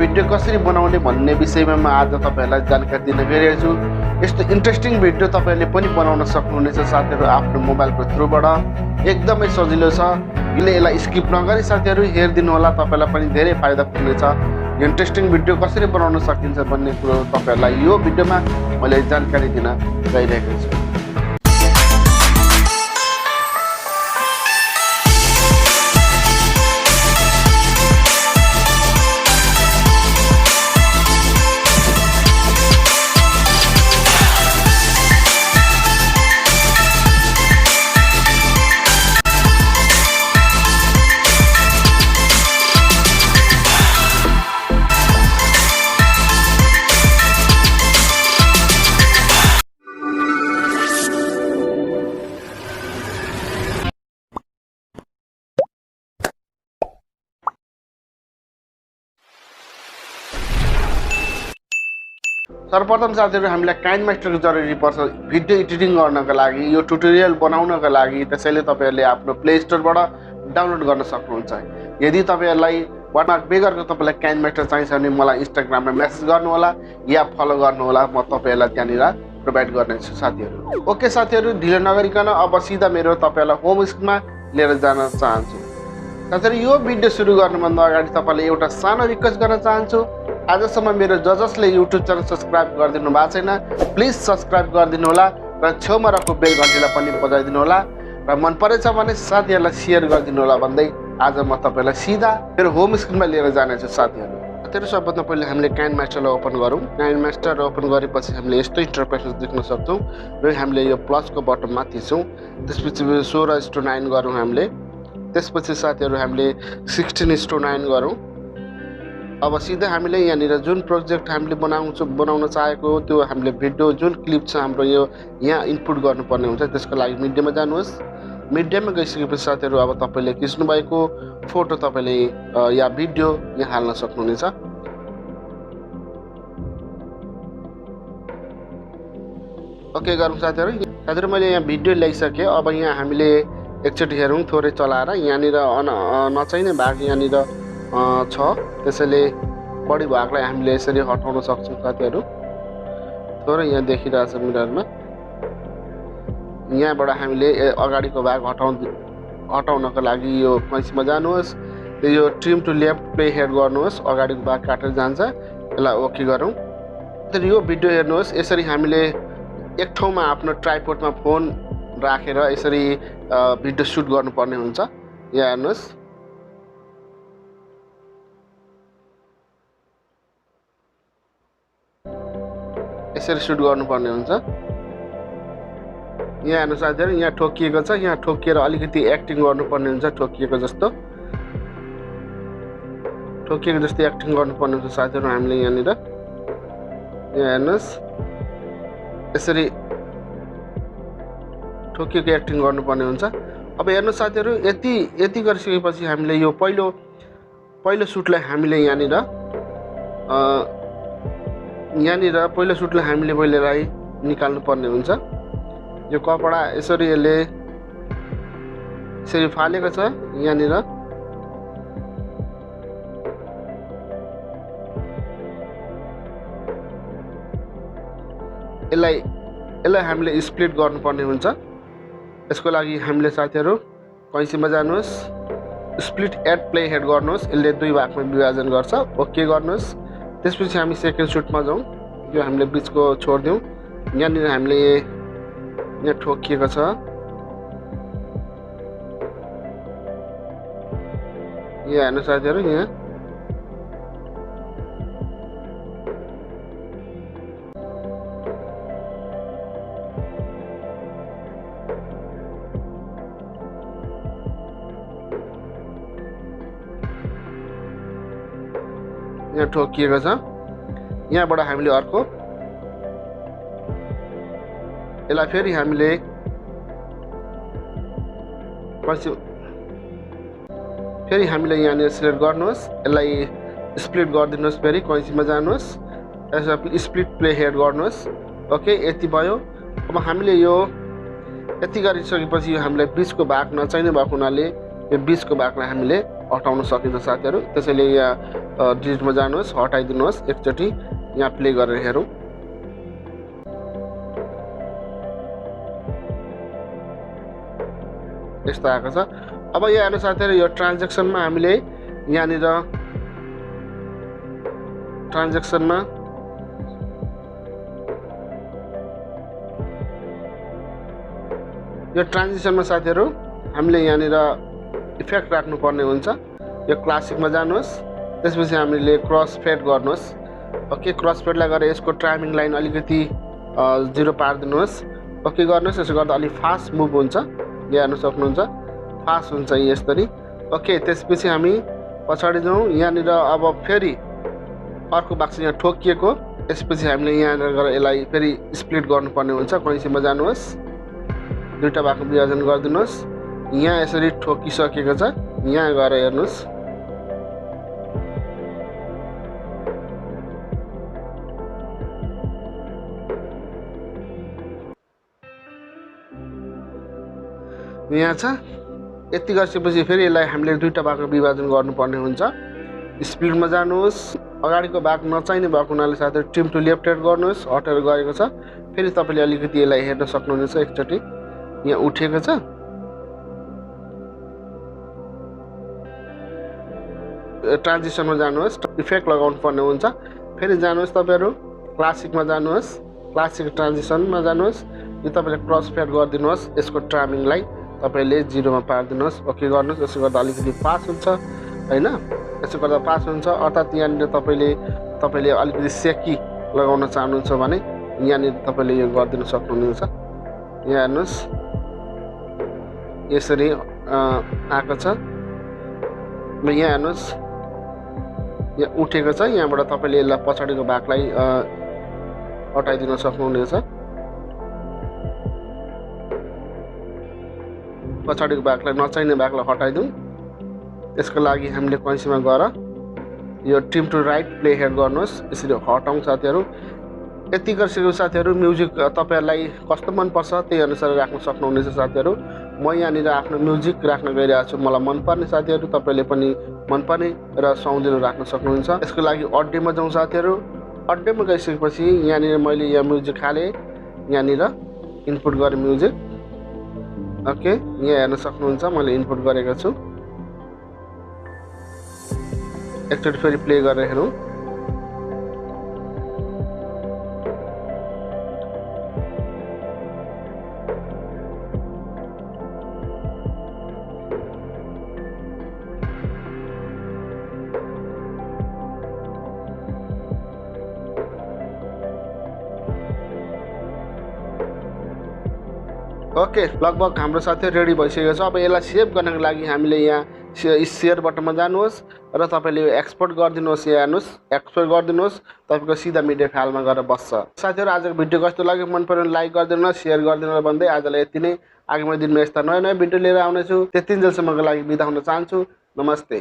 Video कसरी बनाउने भन्ने विषयमा म आज तपाईहरुलाई जानकारी दिन गइरहेको छु। यस्तो इन्ट्रेस्टिङ भिडियो तपाईहरुले पनि बनाउन सक्नुहुनेछ साथीहरु आफ्नो मोबाइलको थ्रुबाट। एकदमै सजिलो छ। यसलाई स्किप नगरी साथीहरु हेर्दिनु होला, तपाईलाई पनि धेरै फाइदा पुग्नेछ। इन्ट्रेस्टिङ भिडियो कसरी बनाउन सकिन्छ भन्ने कुरो तपाईहरुलाई यो भिडियोमा मैले जानकारी दिन गइरहेको छु। सर्वप्रथम साथीहरु हामीलाई काइनमास्टरको जरुरी पर्छ भिडियो एडिटिङ गर्नका लागि, यो ट्युटोरियल बनाउनका लागि। त्यसैले तपाईहरुले आफ्नो प्ले स्टोरबाट डाउनलोड गर्न सक्नुहुन्छ। यदि तपाईहरुलाई वाटमार्क बेगरको तपाईलाई काइनमास्टर चाहिन्छ भने मलाई इन्स्टाग्राममा मेसेज गर्नु होला या फलो गर्नु होला, म तपाईहरुलाई त्यहाँनिर प्रोवाइड गर्नेछु साथीहरु। ओके साथीहरु, ढिलो नगरिकन अब सिधा मेरो तपाईहरुलाई होम स्क्रिनमा लिएर जान चाहन्छु। साथीहरु यो भिडियो सुरु गर्नुभन्दा अगाडि तपाईलाई एउटा सानो रिक्वेस्ट गर्न चाहन्छु। आजसम्म मेरो जसले युट्युब च्यानल सब्स्क्राइब गरिदिनु भएको छैन प्लिज सब्स्क्राइब गरिदिनु होला र छेउमा रहेको बेल घण्टीलाई पनि बजाइदिनु होला र मन परेछ भने साथीहरुलाई शेयर गरिदिनु होला भन्दै आज म तपाईलाई सिधा मेरो होम स्क्रिनमा लिएर जानेछु साथीहरु। सबभन्दा पहिले हामीले काइनमास्टरलाई ओपन गरौँ। काइनमास्टर ओपन गरेपछि हामीले यस्तो इन्टरफेस देख्न सक्छौँ र हामीले यो प्लसको बटनमा थिच्छौँ। त्यसपछि 16:9 गरौँ हामीले। त्यसपछि साथीहरु हामीले 16:9 गरौँ। अब सिधै हामीले यहाँनिर जुन प्रोजेक्ट हामीले बनाउन चाहेको त्यो हामीले भिडियो जुन क्लिप छ हाम्रो यो यहाँ इनपुट गर्नुपर्ने हुन्छ। त्यसको लागि मिडियामा जानुहोस्। मिडियामा गइसकेपछि साथीहरु अब तपाईले खिच्नु भएको फोटो तपाईले या भिडियो यहाँ हाल्न सक्नुहुनेछ। ओके गरौँ साथीहरु। साथीहरु मैले यहाँ भिडियो ल्याइसके। अब यहाँ हामीले एकचोटि हेरौँ थोरै चलाएर। यहाँनिर नचाहिने भाग यहाँनिर छ, त्यसैले बढी भागलाई हामीले यसरी हटाउन सक्छौँ साथीहरु। थोरै यहाँ देखिरहेछ मिररमा। यहाँबाट हामीले अगाडिको भाग हटाउनको लागि यो कैँचीमा जानुहोस्। यो trim to left play head गर्नुहोस्। अगाडिको भाग काटेर जान्छ। यसलाई ओके गरौँ। यो भिडियो हेर्नुहोस्। यसरी हामीले एक ठाउँमा आफ्नो ट्राइपोडमा फोन राखेर यसरी भिडियो सुट गर्नुपर्ने हुन्छ। यहाँ हेर्नुहोस्। यसरी सुट गर्नुपर्ने हुन्छ। यहाँ हेर्नु साथीहरु, यहाँ ठोकिएको छ। यहाँ ठोकिएर अलिकति एक्टिङ गर्नुपर्ने हुन्छ। ठोकिएको जस्तो एक्टिङ गर्नुपर्ने हुन्छ साथीहरु हामीले यहाँनिर। यहाँ हेर्नुहोस्, यसरी ठोकिएको एक्टिङ गर्नुपर्ने हुन्छ। अब हेर्नु साथीहरु, यति गरिसकेपछि हामीले यो पहिलो सुटलाई हामीले यहाँनिर पहिलो सुटलाई हामीले पहिलेलाई निकाल्नु पर्ने हुन्छ। यो कपडा यसरी फालेको छ यहाँनिर। यसलाई हामीले स्प्लिट गर्नुपर्ने हुन्छ। यसको लागि हामीले साथीहरु कैँचीमा जानुहोस्। स्प्लिट एट प्ले हेड गर्नुहोस्। यसले दुई भागमा विभाजन गर्छ। ओके गर्नुहोस्। त्यसपछि हामी सेकेन्ड सुटमा जाउँ। यो हामीले बिचको छोड्दिउँ। यहाँनिर हामीले यहाँ ठोकिएको छ। यहाँ हेर्नु साथीहरु, यहाँ ठोकिएको छ। यहाँबाट हामीले अर्को यसलाई फेरि हामीले यहाँनिर सिलेक्ट गर्नुहोस्। यसलाई स्प्लिट गरिदिनुहोस्। फेरि कैँचीमा जानुहोस्। यसलाई स्प्लिट प्ले हेड गर्नुहोस्। ओके, यति भयो। अब हामीले यो यति गरिसकेपछि हामीलाई बीचको भाग नचाहिने भएको हुनाले यो बीचको भागलाई हामीले हटाउन सकिन्छ साथीहरू। त्यसैले यहाँ डिलिटमा जानुहोस्, हटाइदिनुहोस्। एकचोटि यहाँ प्ले गरेर हेरौँ। यस्तो आएको छ। अब यहाँ हेर्नु साथीहरू, यो ट्रान्जेक्सनमा हामीले यहाँनिर ट्रान्जेक्सनमा यो ट्रान्जिसनमा साथीहरू हामीले यहाँनिर इफेक्ट राख्नुपर्ने हुन्छ। यो क्लासिकमा जानुहोस्, त्यसपछि हामीले क्रस फेड गर्नुहोस्। ओके, क्रस फेडलाई गरेर यसको टाइमिङ लाइन अलिकति 0 पारिदिनुहोस्। ओके गर्नुहोस्। यसो गर्दा अलिक फास्ट मुभ हुन्छ, यहाँ हेर्नु सक्नुहुन्छ, फास्ट हुन्छ यसरी। ओके, त्यसपछि हामी पछाडि जाउँ। यहाँनिर अब फेरि अर्को बाक्स यहाँ ठोकिएको, त्यसपछि हामीले यहाँनिर गएर यसलाई फेरि स्प्लिट गर्नुपर्ने हुन्छ। कैँचीमा जानुहोस्, दुईवटा भागमा विभाजन गरिदिनुहोस्। यहाँ यसरी ठोकिसकेको छ, यहाँ गएर हेर्नुहोस्। यहाँ छ। यति गरिसकेपछि फेरि यसलाई हामीले दुईवटा भागमा विभाजन गर्नुपर्ने हुन्छ। स्प्लिटमा जानुहोस्, अगाडिको भाग नचाहिने भएको हुनाले साथीहरू ट्रिम टु लेफ्ट हेड गर्नुहोस्, हटेर गएको छ। फेरि तपाईँले अलिकति यसलाई हेर्न सक्नुहुनेछ। एकचोटि यहाँ उठेको छ। ट्रान्जिसनमा जानुहोस्, इफेक्ट लगाउनु पर्ने हुन्छ। फेरि जानुहोस् तपाईँहरू क्लासिकमा जानुहोस्, क्लासिक ट्रान्जिसनमा जानुहोस्। यो तपाईँले क्रस फेड गरिदिनुहोस्, यसको टाइमिङलाई तपाईँले 0 मा पारिदिनुहोस्। ओके गर्नुहोस्। यसो गर्दा अलिकति पास हुन्छ होइन, यसो गर्दा पास हुन्छ। अर्थात् यहाँनिर तपाईँले अलिकति सेकी लगाउन चाहनुहुन्छ भने यहाँनिर तपाईँले यो गरिदिन सक्नुहुनेछ। यहाँ हेर्नुहोस्, यसरी आएको छ। यहाँ हेर्नुहोस्, यहाँ उठेको छ। यहाँबाट तपाईँले यसलाई पछाडिको भागलाई हटाइदिन सक्नुहुनेछ। पछाडिको भागलाई नचाहिने भागलाई हटाइदिउँ। त्यसको लागि हामीले कैँचीमा गएर यो trim to right play head गर्नुहोस्। यसरी हटाउँ साथीहरू। यति गरिसकेको साथीहरू म्युजिक तपाईँहरूलाई कस्तो मनपर्छ त्यही अनुसार राख्न सक्नुहुनेछ साथीहरू। म यहाँनिर आफ्नो म्युजिक राख्न गइरहेको छु, मलाई मनपर्ने साथीहरू तपाईँले पनि मनपर्ने र सुहाउँदिलो राख्न सक्नुहुन्छ। यसको लागि अडियोमा जाउँ साथीहरू। अडियोमा गइसकेपछि यहाँनिर मैले यहाँ म्युजिक हालेँ, यहाँनिर इनपुट गरेँ म्युजिक। ओके, यहाँ हेर्न सक्नुहुन्छ मैले इनपुट गरेको छु। एकचोटि फेरि प्ले गरेर हेरौँ। ओके, लगभग हाम्रो साथीहरू रेडी भइसकेको छ। अब यसलाई सेभ गर्नको लागि हामीले यहाँ सेयर बटनमा जानुहोस् र तपाईँले एक्सपोर्ट गरिदिनुहोस्। यहाँ हेर्नुहोस्, एक्सपोर्ट गरिदिनुहोस्, तपाईँको सिधा मिडिया फाइलमा गएर बस्छ। साथीहरू आजको भिडियो कस्तो लाग्यो, मन पऱ्यो भने लाइक गरिदिनु, सेयर गरिदिनु भन्दै आजलाई यति नै। आगामी दिनमा यस्ता नयाँ नयाँ भिडियो लिएर आउनेछु। त्यतिन्जेलसम्मको लागि बिदा हुन चाहन्छु। नमस्ते।